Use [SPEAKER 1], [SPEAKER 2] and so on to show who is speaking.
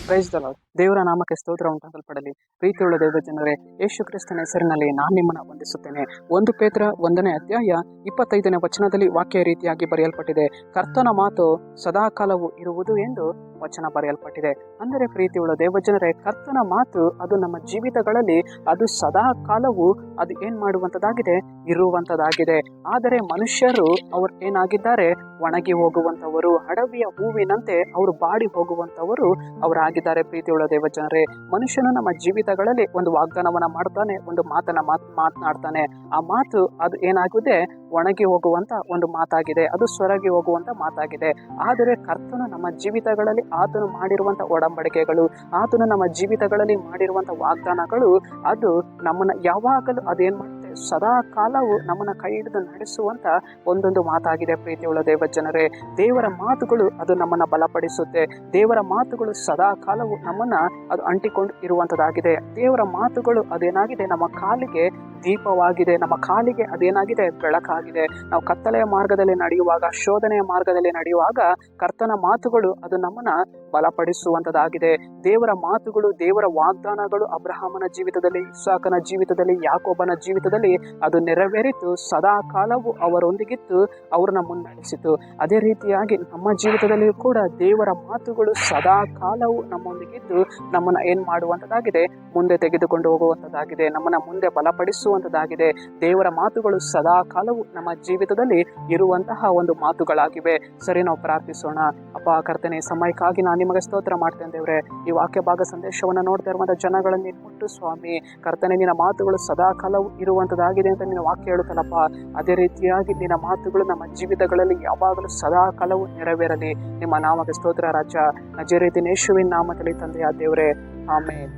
[SPEAKER 1] Praise the lord. ದೇವರ ನಾಮಕ್ಕೆ ಸ್ತೋತ್ರ ಉಂಟಾಗಲ್ಪಡಲಿ. ಪ್ರೀತಿಯುಳ್ಳ ದೇವ ಜನರೇ, ಯೇಸು ಕ್ರಿಸ್ತನ ಹೆಸರಿನಲ್ಲಿ ನಾನು ನಿಮ್ಮನ್ನು ವಂದಿಸುತ್ತೇನೆ. 1 ಪೇತ್ರ 1ನೇ ಅಧ್ಯಾಯ 25ನೇ ವಚನದಲ್ಲಿ ವಾಕ್ಯ ರೀತಿಯಾಗಿ ಬರೆಯಲ್ಪಟ್ಟಿದೆ, ಕರ್ತನ ಮಾತು ಸದಾಕಾಲವೂ ಇರುವುದು ಎಂದು ವಚನ ಬರೆಯಲ್ಪಟ್ಟಿದೆ. ಅಂದರೆ ಪ್ರೀತಿಯುಳ್ಳ ದೇವಜನರೇ, ಕರ್ತನ ಮಾತು ಅದು ನಮ್ಮ ಜೀವಿತಗಳಲ್ಲಿ ಅದು ಸದಾ ಕಾಲವೂ ಅದು ಏನ್ ಮಾಡುವಂತದಾಗಿದೆ, ಇರುವಂತದಾಗಿದೆ. ಆದರೆ ಮನುಷ್ಯರು ಅವರು ಏನಾಗಿದ್ದಾರೆ, ಒಣಗಿ ಹೋಗುವಂತವರು, ಹಡವಿಯ ಹೂವಿನಂತೆ ಅವರು ಬಾಡಿ ಹೋಗುವಂತವರು ಅವರಾಗಿದ್ದಾರೆ. ಪ್ರೀತಿಯುಳ್ಳ ದೇವಜನರೇ, ಮನುಷ್ಯನು ನಮ್ಮ ಜೀವಿತಗಳಲ್ಲಿ ಒಂದು ವಾಗ್ದಾನವನ್ನ ಮಾಡ್ತಾನೆ, ಒಂದು ಮಾತನಾಡ್ತಾನೆ. ಆ ಮಾತು ಅದು ಏನಾಗಿದೆ, ಒಣಗಿ ಹೋಗುವಂತ ಒಂದು ಮಾತಾಗಿದೆ, ಅದು ಸೊರಗಿ ಹೋಗುವಂತ ಮಾತಾಗಿದೆ. ಆದರೆ ಕರ್ತನು ನಮ್ಮ ಜೀವಿತಗಳಲ್ಲಿ ಆತನು ಮಾಡಿರುವಂತ ಒಡಂಬಡಿಕೆಗಳು, ಆತನು ನಮ್ಮ ಜೀವಿತಗಳಲ್ಲಿ ಮಾಡಿರುವಂತ ವಾಗ್ದಾನಗಳು, ಅದು ನಮ್ಮನ್ನ ಯಾವಾಗಲೂ ಅದೇನ್ ಮಾಡುತ್ತೆ, ಸದಾ ಕಾಲವು ನಮ್ಮನ್ನ ಕೈ ಹಿಡಿದು ನಡೆಸುವಂತ ಒಂದೊಂದು ಮಾತಾಗಿದೆ. ಪ್ರೀತಿಯುಳ್ಳ ದೇವಜನರೇ, ದೇವರ ಮಾತುಗಳು ಅದು ನಮ್ಮನ್ನ ಬಲಪಡಿಸುತ್ತೆ. ದೇವರ ಮಾತುಗಳು ಸದಾ ಕಾಲವು ನಮ್ಮನ್ನ ಅದು ಅಂಟಿಕೊಂಡು ಇರುವಂತದಾಗಿದೆ. ದೇವರ ಮಾತುಗಳು ಅದೇನಾಗಿದೆ, ನಮ್ಮ ಕಾಲಿಗೆ ದೀಪವಾಗಿದೆ, ನಮ್ಮ ಕಾಲಿಗೆ ಅದೇನಾಗಿದೆ, ಬೆಳಕಾಗಿದೆ. ನಾವು ಕತ್ತಲೆಯ ಮಾರ್ಗದಲ್ಲಿ ನಡೆಯುವಾಗ, ಶೋಧನೆಯ ಮಾರ್ಗದಲ್ಲಿ ನಡೆಯುವಾಗ ಕರ್ತನ ಮಾತುಗಳು ಅದು ನಮ್ಮನ್ನ ಬಲಪಡಿಸುವಂತದಾಗಿದೆ. ದೇವರ ಮಾತುಗಳು, ದೇವರ ವಾಗ್ದಾನಗಳು ಅಬ್ರಹಾಮನ ಜೀವಿತದಲ್ಲಿ, ಇಸಾಕನ ಜೀವಿತದಲ್ಲಿ, ಯಾಕೋಬನ ಜೀವಿತದಲ್ಲಿ ಅದು ನೆರವೇರಿತು. ಸದಾ ಕಾಲವು ಅವರೊಂದಿಗಿತ್ತು, ಅವ್ರನ್ನ ಮುನ್ನಡೆಸಿತು. ಅದೇ ರೀತಿಯಾಗಿ ನಮ್ಮ ಜೀವಿತದಲ್ಲಿ ಕೂಡ ದೇವರ ಮಾತುಗಳು ಸದಾ ಕಾಲವು ನಮ್ಮೊಂದಿಗಿದ್ದು ನಮ್ಮನ್ನ ಏನ್ ಮಾಡುವಂತದಾಗಿದೆ, ಮುಂದೆ ತೆಗೆದುಕೊಂಡು ಹೋಗುವಂತದಾಗಿದೆ, ನಮ್ಮನ್ನ ಮುಂದೆ ಬಲಪಡಿಸುವಂತದಾಗಿದೆ. ದೇವರ ಮಾತುಗಳು ಸದಾ ಕಾಲವು ನಮ್ಮ ಜೀವಿತದಲ್ಲಿ ಇರುವಂತಹ ಒಂದು ಮಾತುಗಳಾಗಿವೆ. ಸರಿ, ನಾವು ಪ್ರಾರ್ಥಿಸೋಣ. ಅಪ್ಪ ಕರ್ತನೆ, ಸಮಯಕ್ಕಾಗಿ ನಾನು ನಿಮಗೆ ಸ್ತೋತ್ರ ಮಾಡ್ತೇನೆ ದೇವ್ರೆ. ಈ ವಾಕ್ಯ ಭಾಗ ಸಂದೇಶವನ್ನು ನೋಡ್ತಾ ಇರುವಂತ ಜನಗಳನ್ನು ಮುಟ್ಟು ಸ್ವಾಮಿ, ಕರ್ತನೆ, ನಿನ್ನ ಮಾತುಗಳು ಸದಾ ಕಾಲವು ಇರುವಂತದಾಗಿದೆ ಅಂತ ನಿನ್ನ ವಾಕ್ಯ ಹೇಳುತ್ತಲ್ಲಪ್ಪ. ಅದೇ ರೀತಿಯಾಗಿ ನಿನ್ನ ಮಾತುಗಳು ನಮ್ಮ ಜೀವಿತಗಳಲ್ಲಿ ಯಾವಾಗಲೂ ಸದಾ ಕಾಲವು ನೆರವೇರಲಿ. ನಿಮ್ಮ ನಾಮಕ್ಕೆ ಸ್ತೋತ್ರ ರಾಜ. ನಜರೇತಿನ ಯೇಸುವಿನ ನಾಮದಲ್ಲಿ ತಂದೆಯ ದೇವರೇ, ಆಮೆನ್.